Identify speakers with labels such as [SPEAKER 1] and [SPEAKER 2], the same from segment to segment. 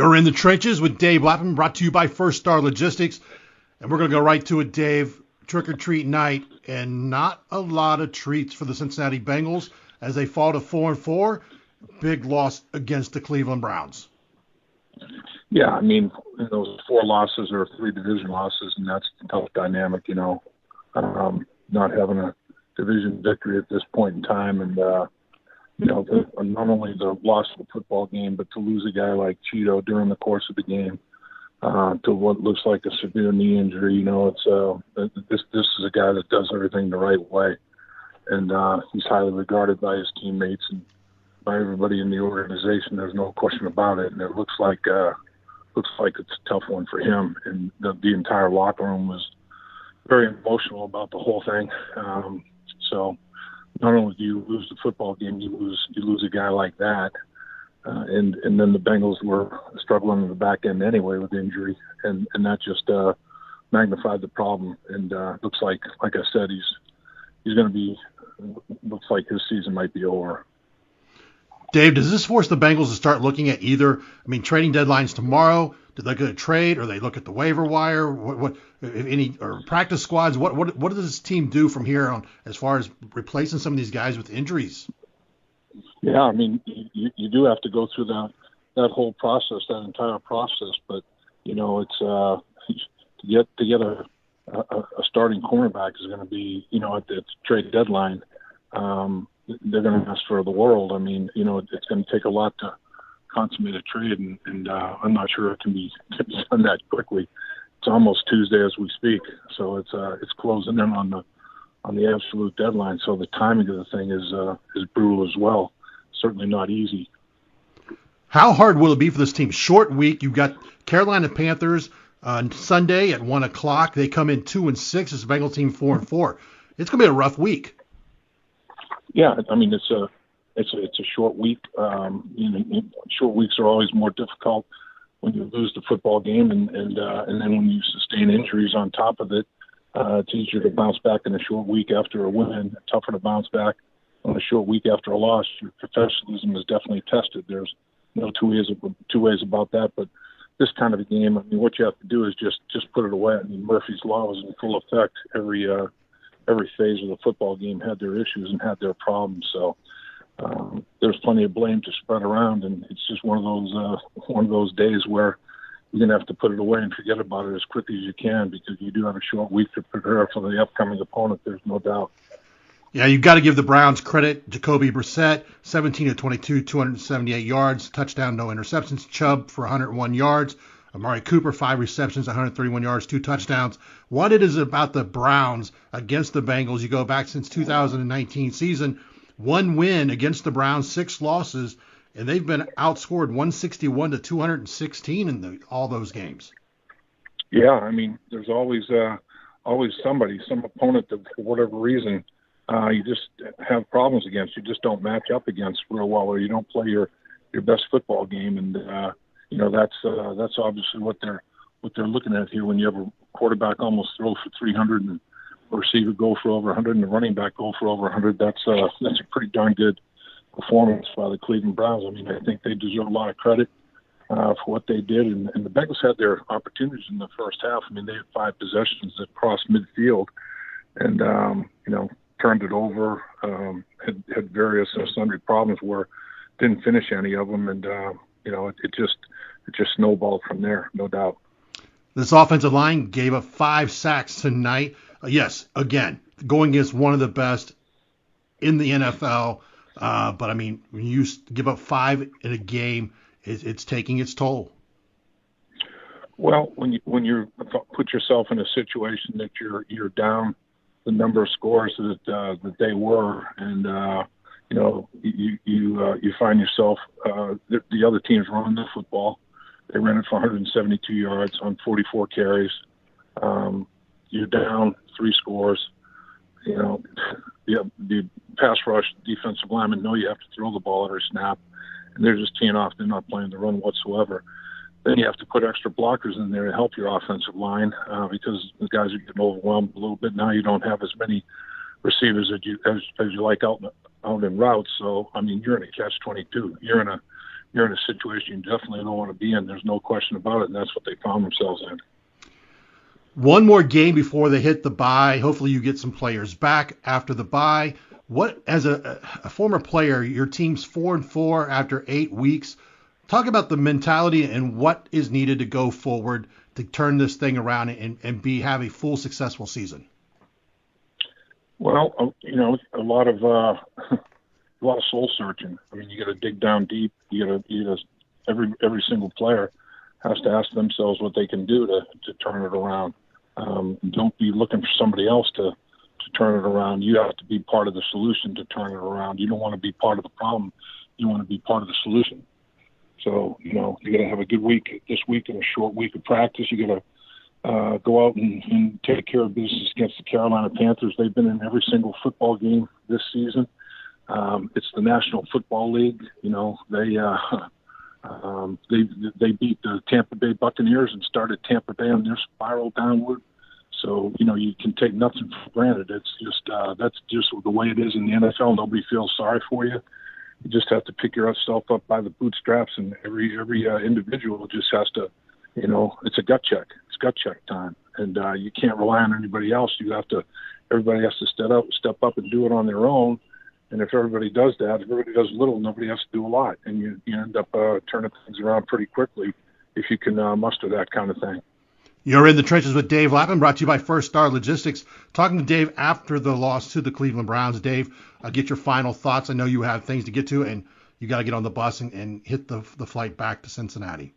[SPEAKER 1] You're in the trenches with Dave Lapham, brought to you by First Star Logistics. And we're going to go right to it, Dave. Trick or treat night, and not a lot of treats for the Cincinnati Bengals as they fall to 4-4. Big loss against the Cleveland Browns.
[SPEAKER 2] Yeah, I mean, those 4 losses are 3 division losses, and that's a tough dynamic, not having a division victory at this point in time. And, not only the loss of the football game, but to lose a guy like Cheeto during the course of the game to what looks like a severe knee injury, this is a guy that does everything the right way. And he's highly regarded by his teammates and by everybody in the organization. There's no question about it. And it looks like it's a tough one for him. And the entire locker room was very emotional about the whole thing. So not only do you lose the football game, you lose a guy like that. And then the Bengals were struggling in the back end anyway with injury, and that just magnified the problem. And looks like I said, he's going to be. Looks like his season might be over.
[SPEAKER 1] Dave, does this force the Bengals to start looking at trading deadlines tomorrow? Do they get a trade, or they look at the waiver wire? What if any, or practice squads? What does this team do from here on as far as replacing some of these guys with injuries?
[SPEAKER 2] Yeah, I mean, you do have to go through that whole process, that entire process. But it's to get a starting cornerback is going to be, at the trade deadline. They're going to ask for the world. I mean, it's going to take a lot to consummate a trade, and I'm not sure it can be done that quickly. It's almost Tuesday as we speak, so it's closing in on the absolute deadline. So the timing of the thing is brutal as well. Certainly not easy.
[SPEAKER 1] How hard will it be for this team? Short week. You've got Carolina Panthers on Sunday at 1:00. They come in 2-6. It's a Bengals team 4-4. It's going to be a rough week.
[SPEAKER 2] Yeah, I mean it's a short week. Short weeks are always more difficult when you lose the football game, and then when you sustain injuries on top of it. It's easier to bounce back in a short week after a win. Tougher to bounce back on a short week after a loss. Your professionalism is definitely tested. There's no two ways about that. But this kind of a game, I mean, what you have to do is just put it away. I mean, Murphy's Law was in full effect. Every phase of the football game had their issues and had their problems. So there's plenty of blame to spread around, and it's just one of those days where you're going to have to put it away and forget about it as quickly as you can, because you do have a short week to prepare for the upcoming opponent. There's no doubt.
[SPEAKER 1] Yeah, you've got to give the Browns credit. Jacoby Brissett, 17 of 22, 278 yards, touchdown, no interceptions. Chubb for 101 yards. Amari Cooper, 5 receptions, 131 yards, 2 touchdowns. What it is about the Browns against the Bengals, you go back since 2019 season, 1 win against the Browns, 6 losses, and they've been outscored 161 to 216 in all those games.
[SPEAKER 2] Yeah, I mean, there's always somebody, some opponent that for whatever reason you just have problems against. You just don't match up against real well, or you don't play your best football game, and that's obviously what they're looking at here. When you have a quarterback almost throw for 300 and a receiver go for over 100 and a running back go for over 100, that's a pretty darn good performance by the Cleveland Browns. I mean, I think they deserve a lot of credit for what they did, and the Bengals had their opportunities in the first half. I mean, they had 5 possessions that crossed midfield, and turned it over, had various sundry problems where didn't finish any of them, and it just snowballed from there, no doubt.
[SPEAKER 1] This offensive line gave up 5 sacks tonight. Yes, again, going against one of the best in the NFL. But I mean, when you give up 5 in a game, it's taking its toll.
[SPEAKER 2] Well, when you put yourself in a situation that you're down the number of scores that they were, and you find yourself the other team's running the football. They ran it for 172 yards on 44 carries. You're down 3 scores. The pass rush defensive linemen know you have to throw the ball every snap, and they're just teeing off. They're not playing the run whatsoever. Then you have to put extra blockers in there to help your offensive line because the guys are getting overwhelmed a little bit. Now you don't have as many receivers as you like out in routes. So I mean, you're in a catch-22. You're you're in a situation you definitely don't want to be in. There's no question about it, and that's what they found themselves in.
[SPEAKER 1] One more game before they hit the bye. Hopefully you get some players back after the bye. What, as a former player, your team's 4-4 after 8 weeks. Talk about the mentality and what is needed to go forward to turn this thing around and have a full successful season.
[SPEAKER 2] Well, a lot of soul searching. I mean, you got to dig down deep. You got every single player has to ask themselves what they can do to turn it around. Don't be looking for somebody else to turn it around. You have to be part of the solution to turn it around. You don't want to be part of the problem. You want to be part of the solution. So, you got to have a good week this week and a short week of practice. You got to go out and take care of business against the Carolina Panthers. They've been in every single football game this season. It's the National Football League. They beat the Tampa Bay Buccaneers and started Tampa Bay on their spiral downward. So, you can take nothing for granted. It's just that's just the way it is in the NFL. Nobody feels sorry for you. You just have to pick yourself up by the bootstraps, and every individual just has to, it's a gut check. It's gut check time, and you can't rely on anybody else. Everybody has to step up and do it on their own. And if everybody does that, if everybody does a little, nobody has to do a lot, and you end up turning things around pretty quickly if you can muster that kind of thing.
[SPEAKER 1] You're in the trenches with Dave Lapham, brought to you by First Star Logistics. Talking to Dave after the loss to the Cleveland Browns. Dave, get your final thoughts. I know you have things to get to, and you got to get on the bus and hit the flight back to Cincinnati.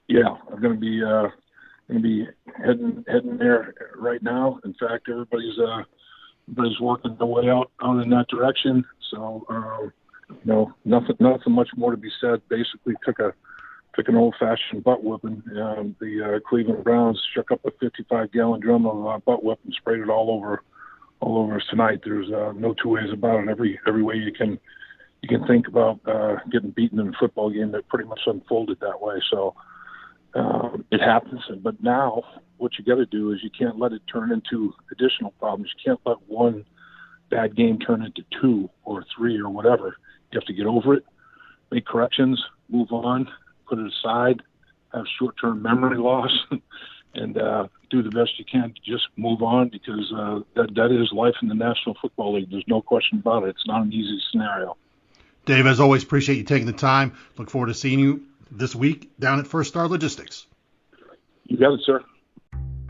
[SPEAKER 2] Yeah, I'm going to be heading there right now. In fact, everybody's working their way out in that direction. So, nothing much more to be said. Basically, took an old-fashioned butt whooping. The Cleveland Browns shook up a 55-gallon drum of butt whip and sprayed it all over us tonight. There's no two ways about it. Every way you can think about getting beaten in a football game, that pretty much unfolded that way. So it happens. But now what you got to do is you can't let it turn into additional problems. You can't let one bad game turn into 2 or 3 or whatever. You have to get over it, make corrections, move on, put it aside, have short-term memory loss, and do the best you can to just move on, because that is life in the National Football League. There's no question about it. It's not an easy scenario.
[SPEAKER 1] Dave, as always, appreciate you taking the time. Look forward to seeing you this week down at First Star Logistics.
[SPEAKER 2] You got it, sir.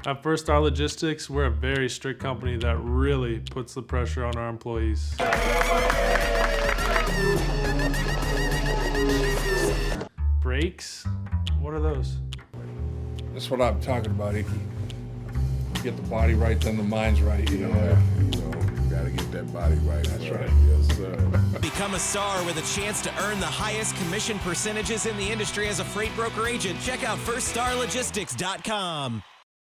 [SPEAKER 3] At First Star Logistics, we're a very strict company that really puts the pressure on our employees. Breaks? What are those?
[SPEAKER 4] That's what I'm talking about. If you get the body right, then the mind's right.
[SPEAKER 5] Gotta get that body right.
[SPEAKER 4] That's right.
[SPEAKER 5] Yes, sir.
[SPEAKER 6] Become a star with a chance to earn the highest commission percentages in the industry as a freight broker agent. Check out FirstStarLogistics.com.